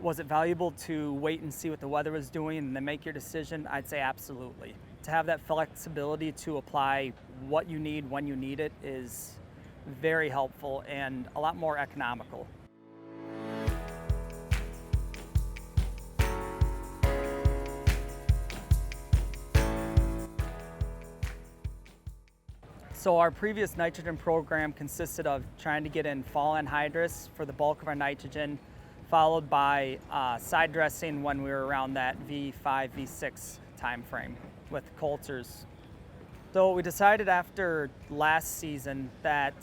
Was it valuable to wait and see what the weather was doing and then make your decision? I'd say absolutely. To have that flexibility to apply what you need when you need it is very helpful and a lot more economical. So our previous nitrogen program consisted of trying to get in fall anhydrous for the bulk of our nitrogen, followed by side dressing when we were around that V5, V6 time frame with coulters. So we decided after last season that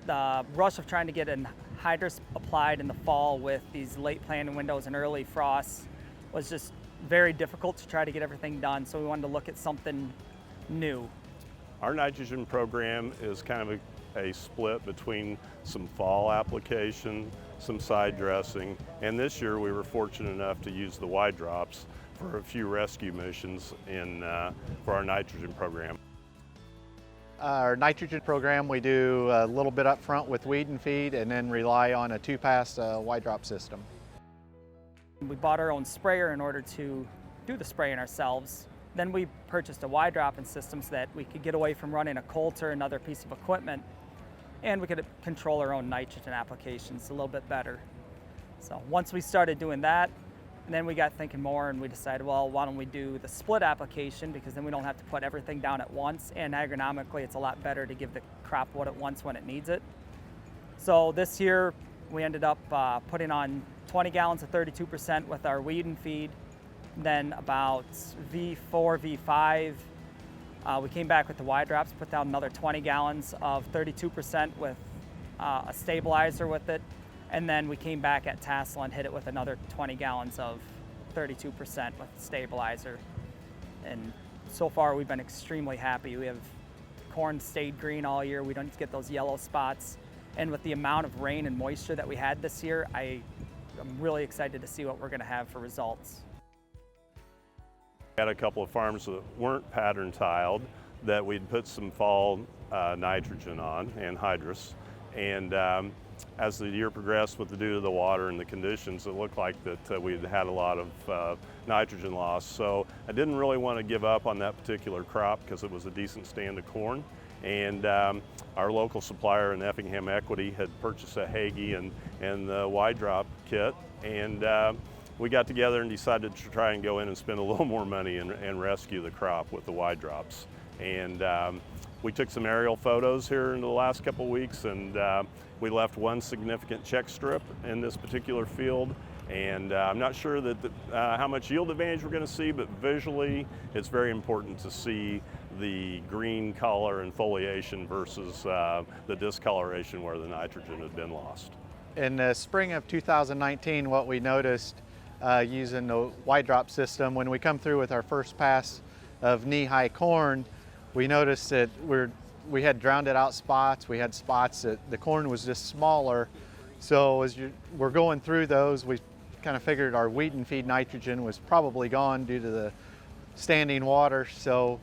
the rush of trying to get anhydrous applied in the fall with these late planting windows and early frosts was just very difficult to try to get everything done. So we wanted to look at something new. Our nitrogen program is kind of a split between some fall application, some side dressing, and this year we were fortunate enough to use the Y drops for a few rescue missions for our nitrogen program. Our nitrogen program, we do a little bit up front with weed and feed and then rely on a 2-pass Y-drop system. We bought our own sprayer in order to do the spraying ourselves. Then we purchased a Y-dropping system so that we could get away from running a coulter, another piece of equipment, and we could control our own nitrogen applications a little bit better. So once we started doing that, and then we got thinking more and we decided, well, why don't we do the split application, because then we don't have to put everything down at once, and agronomically it's a lot better to give the crop what it wants when it needs it. So this year we ended up putting on 20 gallons of 32% with our weed and feed, then about V4, V5, we came back with the Y drops, put down another 20 gallons of 32% with a stabilizer with it. And then we came back at tassel and hit it with another 20 gallons of 32% with stabilizer. And so far we've been extremely happy. We have corn stayed green all year. We don't get those yellow spots. And with the amount of rain and moisture that we had this year, I'm really excited to see what we're gonna have for results. We had a couple of farms that weren't pattern tiled that we'd put some fall nitrogen on, anhydrous, and as the year progressed with the due to the water and the conditions, it looked like that we'd had a lot of nitrogen loss. So I didn't really want to give up on that particular crop because it was a decent stand of corn. And our local supplier in Effingham Equity had purchased a Hagie and the Y-drop kit. And we got together and decided to try and go in and spend a little more money and rescue the crop with the Y-drops. And we took some aerial photos here in the last couple of weeks, and we left one significant check strip in this particular field. And I'm not sure that how much yield advantage we're going to see, but visually it's very important to see the green color and foliation versus the discoloration where the nitrogen had been lost. In the spring of 2019, what we noticed using the Y-drop system, when we come through with our first pass of knee-high corn, we noticed that we had drowned out spots. We had spots that the corn was just smaller. So as we're going through those, we kind of figured our weed and feed nitrogen was probably gone due to the standing water. So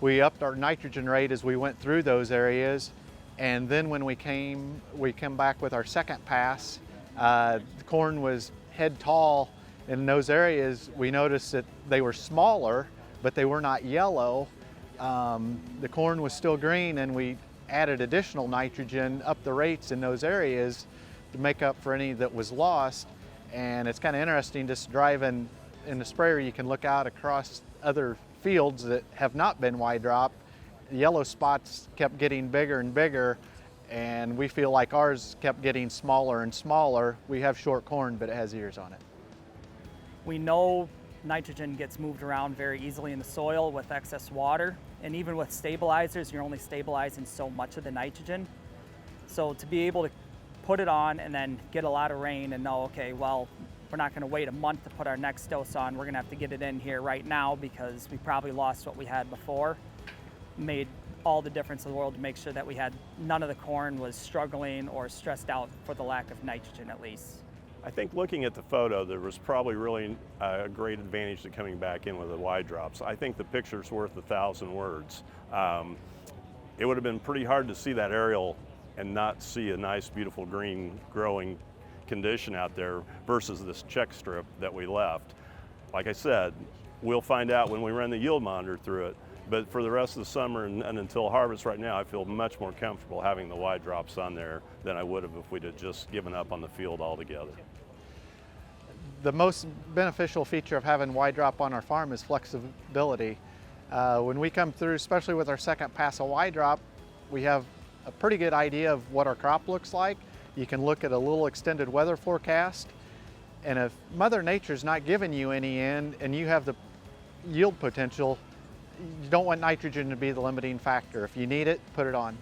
we upped our nitrogen rate as we went through those areas. And then when we come back with our second pass, the corn was head tall. In those areas, we noticed that they were smaller, but they were not yellow. The corn was still green, and we added additional nitrogen up the rates in those areas to make up for any that was lost. And it's kind of interesting just driving in the sprayer. You can look out across other fields that have not been Y-dropped. The yellow spots kept getting bigger and bigger, and we feel like ours kept getting smaller and smaller. We have short corn, but it has ears on it. We know nitrogen gets moved around very easily in the soil with excess water, and even with stabilizers, you're only stabilizing so much of the nitrogen. So to be able to put it on and then get a lot of rain and know, okay, well, we're not gonna wait a month to put our next dose on, we're gonna have to get it in here right now because we probably lost what we had before, made all the difference in the world to make sure that we had none of the corn was struggling or stressed out for the lack of nitrogen at least. I think looking at the photo, there was probably really a great advantage to coming back in with the Y-drops. I think the picture's worth 1,000 words. It would have been pretty hard to see that aerial and not see a nice, beautiful green growing condition out there versus this check strip that we left. Like I said, we'll find out when we run the yield monitor through it, but for the rest of the summer and until harvest right now, I feel much more comfortable having the wide drops on there than I would have if we'd have just given up on the field altogether. The most beneficial feature of having wide drop on our farm is flexibility. When we come through, especially with our second pass of wide drop, we have a pretty good idea of what our crop looks like. You can look at a little extended weather forecast, and if Mother Nature's not giving you any and you have the yield potential, you don't want nitrogen to be the limiting factor. If you need it, put it on.